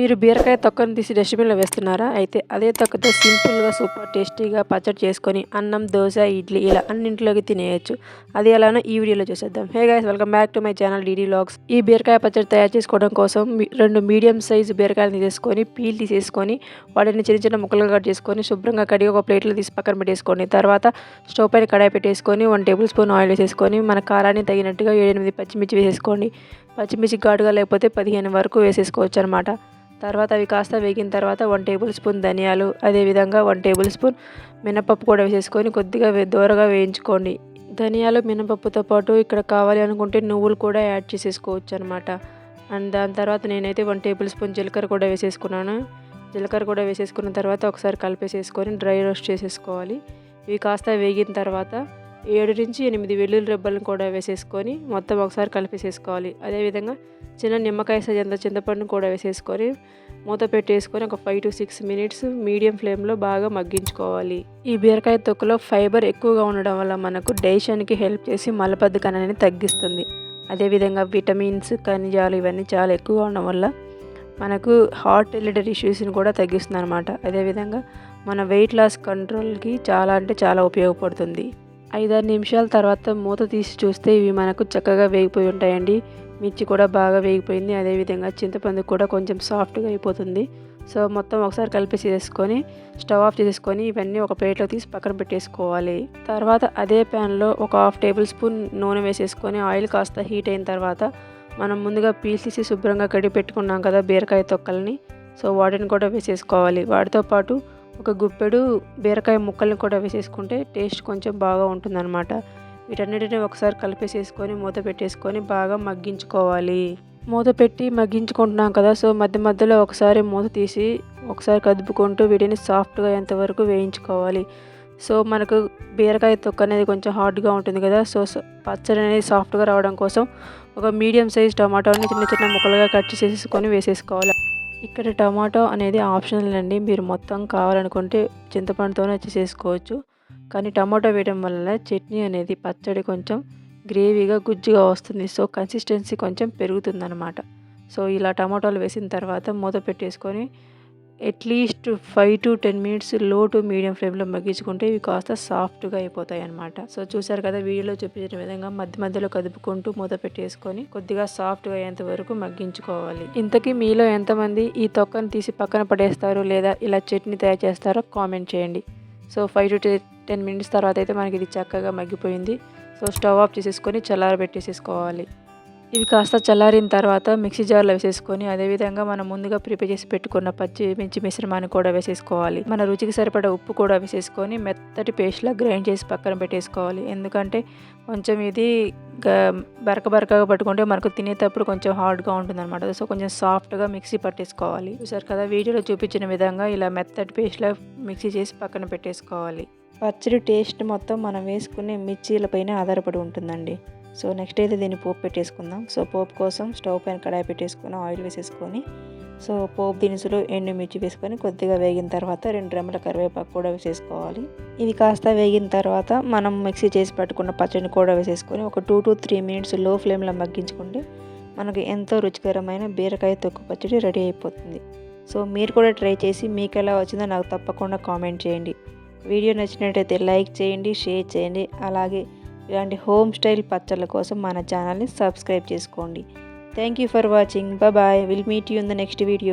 మీరు బీరకాయ తొక్కను తీసి డస్ట్‌బిన్‌లో వేస్తున్నారా? అయితే అదే తొక్కతో సింపుల్‌గా సూపర్ టేస్టీగా పచ్చడి చేసుకొని అన్నం, దోస, ఇడ్లీ ఇలా అన్నింటిలోకి తినేయొచ్చు. అది ఎలానో ఈ వీడియోలో చూసేద్దాం. Hey guys welcome back to my channel DD vlogs. ఈ బీరకాయ పచ్చడి తయారు చేసుకోవడం కోసం 2 మీడియం సైజ్ బీరకాయలు తీసేసుకొని పీల్ తీసేసుకొని వాటిని చిన్న చిన్న ముక్కలుగా కట్ చేసుకొని శుభ్రంగా కడిగి ఒక ప్లేట్‌లో తీసి పక్కన పెట్టేసుకోండి. తర్వాత స్టవ్ పైన కడాయి పెట్టేసుకొని 1 టేబుల్ స్పూన్ ఆయిల్ వేసేసుకొని మన కారానికి తగినట్టుగా 7, 8 పచ్చిమిర్చి వేసేసుకోండి. పచ్చిమిర్చి ఘాటుగా లేకపోతే 15 వరకు వేసేసుకోవచ్చు అనమాట. తర్వాత అవి కాస్త వేగిన తర్వాత 1 టేబుల్ స్పూన్ ధనియాలు, అదేవిధంగా 1 టేబుల్ స్పూన్ మినపప్పు కూడా వేసేసుకొని కొద్దిగా దోరగా వేయించుకోండి. ధనియాలు, మినపప్పుతో పాటు ఇక్కడ కావాలి అనుకుంటే నువ్వులు కూడా యాడ్ చేసేసుకోవచ్చు అనమాట. అండ్ దాని తర్వాత నేనైతే 1 టేబుల్ స్పూన్ జీలకర్ర కూడా వేసేసుకున్నాను. జీలకర్ర కూడా వేసేసుకున్న తర్వాత ఒకసారి కలిపేసేసుకొని డ్రై రోస్ట్ చేసేసుకోవాలి. ఇవి కాస్త వేగిన తర్వాత 7 నుంచి 8 వెల్లుల్లి రెబ్బలను కూడా వేసేసుకొని మొత్తం ఒకసారి కలిపేసేసుకోవాలి. అదేవిధంగా చిన్న నిమ్మకాయ సైజ్ అంత చింతపండును కూడా వేసేసుకొని మూత పెట్టేసుకొని ఒక 5 to 6 మినిట్స్ మీడియం ఫ్లేమ్లో బాగా మగ్గించుకోవాలి. ఈ బీరకాయ తొక్కులో ఫైబర్ ఎక్కువగా ఉండడం వల్ల మనకు డైజెషన్కి హెల్ప్ చేసి మలబద్ధకాన్ని తగ్గిస్తుంది. అదేవిధంగా విటమిన్స్, ఖనిజాలు ఇవన్నీ చాలా ఎక్కువగా ఉండడం వల్ల మనకు హార్ట్ రిలేటెడ్ ఇష్యూస్ని కూడా తగ్గిస్తుంది అనమాట. అదేవిధంగా మన వెయిట్ లాస్ కంట్రోల్కి చాలా అంటే చాలా ఉపయోగపడుతుంది. 5-6 నిమిషాల తర్వాత మూత తీసి చూస్తే ఇవి మనకు చక్కగా వేగిపోయి ఉంటాయండి. మిర్చి కూడా బాగా వేగిపోయింది. అదేవిధంగా చింతపండు కూడా కొంచెం సాఫ్ట్గా అయిపోతుంది. సో మొత్తం ఒకసారి కలిపేసేసుకొని స్టవ్ ఆఫ్ చేసేసుకొని ఇవన్నీ ఒక ప్లేట్లో తీసి పక్కన పెట్టేసుకోవాలి. తర్వాత అదే ప్యాన్లో ఒక 1/2 టేబుల్ స్పూన్ నూనె వేసేసుకొని ఆయిల్ కాస్త హీట్ అయిన తర్వాత మనం ముందుగా పీసేసి శుభ్రంగా కడిగి పెట్టుకున్నాం కదా బీరకాయ తొక్కల్ని, సో వాటిని కూడా వేసేసుకోవాలి. వాటితో పాటు ఒక గుప్పెడు బీరకాయ ముక్కల్ని కూడా వేసేసుకుంటే టేస్ట్ కొంచెం బాగా ఉంటుందన్నమాట. వీటన్నిటిని ఒకసారి కలిపేసేసుకొని మూత పెట్టేసుకొని బాగా మగ్గించుకోవాలి. మూత పెట్టి మగ్గించుకుంటున్నాం కదా, సో మధ్య మధ్యలో ఒకసారి మూత తీసి ఒకసారి కదుపుకుంటూ వీటిని సాఫ్ట్గా అయ్యేంతవరకు వేయించుకోవాలి. సో మనకు బీరకాయ తొక్క అనేది కొంచెం హార్డ్గా ఉంటుంది కదా, సో పచ్చడి అనేది సాఫ్ట్గా రావడం కోసం ఒక మీడియం సైజ్ టమాటోని చిన్న చిన్న ముక్కలుగా కట్ చేసేసుకొని వేసేసుకోవాలి. ఇక్కడ టమాటో అనేది ఆప్షనల్ అండి. మీరు మొత్తం కావాలనుకుంటే చింతపండుతోనే చేసేసుకోవచ్చు. కానీ టమాటో వేయడం వల్ల చట్నీ అనేది పచ్చడి కొంచెం గ్రేవీగా గుజ్జుగా వస్తుంది. సో కన్సిస్టెన్సీ కొంచెం పెరుగుతుందన్నమాట. సో ఇలా టమాటోలు వేసిన తర్వాత మూత పెట్టేసుకొని అట్లీస్ట్ 5 to 10 మినిట్స్ లో టు మీడియం ఫ్లేమ్లో మగ్గించుకుంటే ఇవి కాస్త సాఫ్ట్గా అయిపోతాయి అన్నమాట. సో చూసారు కదా, వీడియోలో చూపించిన విధంగా మధ్య మధ్యలో కదుపుకుంటూ మూత పెట్టేసుకొని కొద్దిగా సాఫ్ట్గా అయ్యేంత వరకు మగ్గించుకోవాలి. ఇంతకీ మీలో ఎంతమంది ఈ తొక్కను తీసి పక్కన పడేస్తారు లేదా ఇలా చట్నీ తయారు చేస్తారో కామెంట్ చేయండి. సో 5 to 10 మినిట్స్ తర్వాత అయితే మనకి ఇది చక్కగా మగ్గిపోయింది. సో స్టవ్ ఆఫ్ చేసేసుకొని చల్లారబెట్టేసేసుకోవాలి. ఇవి కాస్త చల్లారిన తర్వాత మిక్సీ జార్లో వేసేసుకొని అదేవిధంగా మనం ముందుగా ప్రిపేర్ చేసి పెట్టుకున్న పచ్చిమిర్చి మిశ్రమాన్ని కూడా వేసేసుకోవాలి. మన రుచికి సరిపడా ఉప్పు కూడా వేసేసుకొని మెత్తటి పేస్ట్లా గ్రైండ్ చేసి పక్కన పెట్టేసుకోవాలి. ఎందుకంటే కొంచెం ఇది బరకగా పట్టుకుంటే మనకు తినేటప్పుడు కొంచెం హార్డ్గా ఉంటుంది అనమాట. సో కొంచెం సాఫ్ట్గా మిక్సీ పట్టేసుకోవాలి. చూసారు కదా, వీడియోలో చూపించిన విధంగా ఇలా మెత్తటి పేస్ట్లా మిక్సీ చేసి పక్కన పెట్టేసుకోవాలి. పచ్చడి టేస్ట్ మొత్తం మనం వేసుకునే మిర్చీలపైన ఆధారపడి ఉంటుందండి. సో నెక్స్ట్ అయితే దీన్ని పోపు పెట్టేసుకుందాం. సో పోపు కోసం స్టవ్ పైన కడాయి పెట్టేసుకొని ఆయిల్ వేసేసుకొని సో పోపు దినుసులు ఎండుమిర్చి వేసుకొని కొద్దిగా వేగిన తర్వాత 2 రెమ్మల కరివేపాకు కూడా వేసేసుకోవాలి. ఇవి కాస్త వేగిన తర్వాత మనం మిక్సీ చేసి పట్టుకున్న పచ్చడిని కూడా వేసేసుకొని ఒక 2 to 3 మినిట్స్ లో ఫ్లేమ్లో మగ్గించుకుంటే మనకు ఎంతో రుచికరమైన బీరకాయ తొక్కు పచ్చడి రెడీ అయిపోతుంది. సో మీరు కూడా ట్రై చేసి మీకు ఎలా వచ్చిందో నాకు తప్పకుండా కామెంట్ చేయండి. వీడియో నచ్చినట్టయితే లైక్ చేయండి, షేర్ చేయండి. అలాగే ఇలాంటి హోమ్ స్టైల్ పచ్చళ్ళ కోసం మన ఛానల్ని సబ్స్క్రైబ్ చేసుకోండి. Thank you for watching. Bye. Will meet you in the next video.